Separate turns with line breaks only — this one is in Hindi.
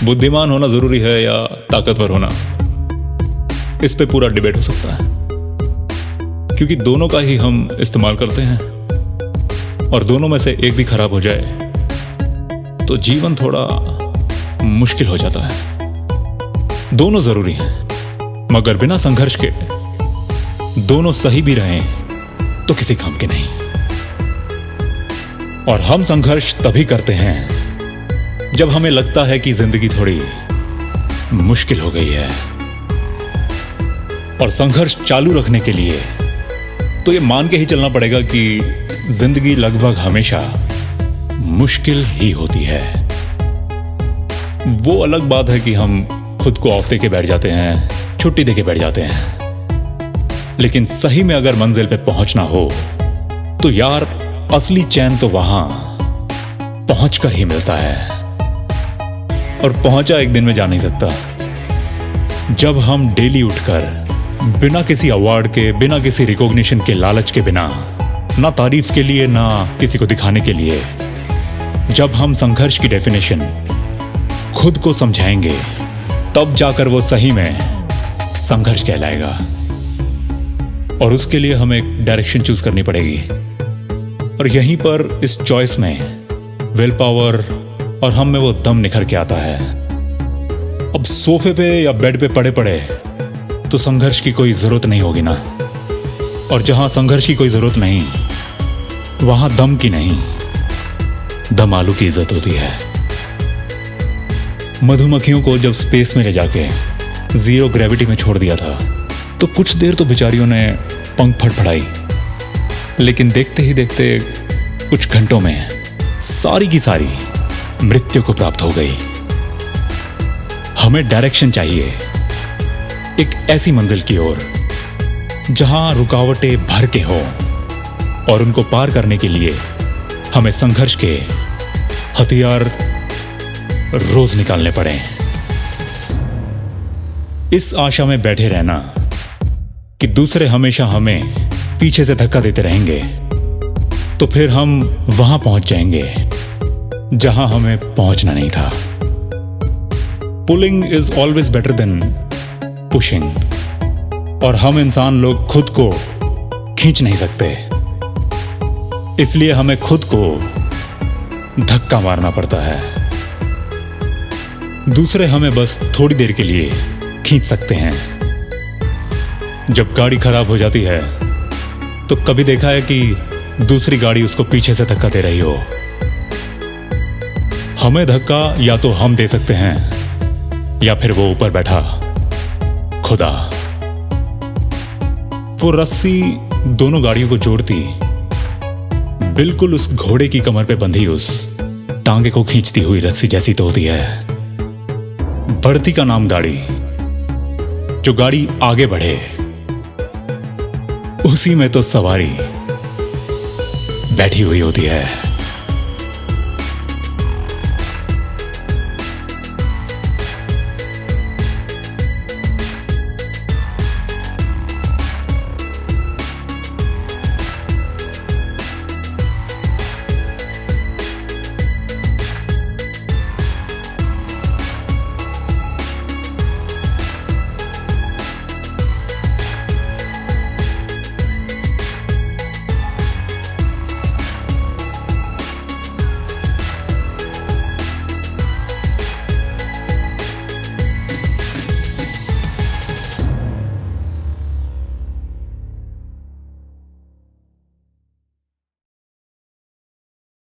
बुद्धिमान होना जरूरी है या ताकतवर होना, इस पे पूरा डिबेट हो सकता है, क्योंकि दोनों का ही हम इस्तेमाल करते हैं और दोनों में से एक भी खराब हो जाए तो जीवन थोड़ा मुश्किल हो जाता है। दोनों जरूरी हैं, मगर बिना संघर्ष के दोनों सही भी रहें तो किसी काम के नहीं। और हम संघर्ष तभी करते हैं जब हमें लगता है कि जिंदगी थोड़ी मुश्किल हो गई है। और संघर्ष चालू रखने के लिए तो ये मान के ही चलना पड़ेगा कि जिंदगी लगभग हमेशा मुश्किल ही होती है। वो अलग बात है कि हम खुद को ऑफ देके बैठ जाते हैं, छुट्टी देके बैठ जाते हैं, लेकिन सही में अगर मंजिल पे पहुंचना हो तो यार असली चैन तो वहां पहुंचकर ही मिलता है। और पहुंचा एक दिन में जा नहीं सकता। जब हम डेली उठकर बिना किसी अवार्ड के, बिना किसी रिकॉग्निशन के लालच के, बिना ना तारीफ के लिए ना किसी को दिखाने के लिए, जब हम संघर्ष की डेफिनेशन खुद को समझाएंगे तब जाकर वो सही में संघर्ष कहलाएगा। और उसके लिए हमें एक डायरेक्शन चूज करनी पड़ेगी। और यहीं पर इस चॉइस में विल पावर और हम में वो दम निखर के आता है। अब सोफे पे या बेड पे पड़े पड़े तो संघर्ष की कोई जरूरत नहीं होगी ना। और जहां संघर्ष की कोई जरूरत नहीं वहां दम की नहीं, दम आलू की इज्जत होती है। मधुमक्खियों को जब स्पेस में ले जाके जीरो ग्रेविटी में छोड़ दिया था तो कुछ देर तो बेचारियों ने पंख फड़फड़ाई, लेकिन देखते ही देखते कुछ घंटों में सारी की सारी मृत्यु को प्राप्त हो गई। हमें डायरेक्शन चाहिए एक ऐसी मंजिल की ओर जहां रुकावटें भर के हो, और उनको पार करने के लिए हमें संघर्ष के हथियार रोज निकालने पड़े। इस आशा में बैठे रहना कि दूसरे हमेशा हमें पीछे से धक्का देते रहेंगे तो फिर हम वहां पहुंच जाएंगे जहां हमें पहुंचना नहीं था। Pulling is always better than pushing. और हम इंसान लोग खुद को खींच नहीं सकते, इसलिए हमें खुद को धक्का मारना पड़ता है। दूसरे हमें बस थोड़ी देर के लिए खींच सकते हैं। जब गाड़ी खराब हो जाती है तो कभी देखा है कि दूसरी गाड़ी उसको पीछे से धक्का दे रही हो? हमें धक्का या तो हम दे सकते हैं या फिर वो ऊपर बैठा खुदा। वो रस्सी दोनों गाड़ियों को जोड़ती बिल्कुल उस घोड़े की कमर पे बंधी उस टांगे को खींचती हुई रस्सी जैसी तो होती है। बढ़ती का नाम गाड़ी। जो गाड़ी आगे बढ़े उसी में तो सवारी बैठी हुई होती है।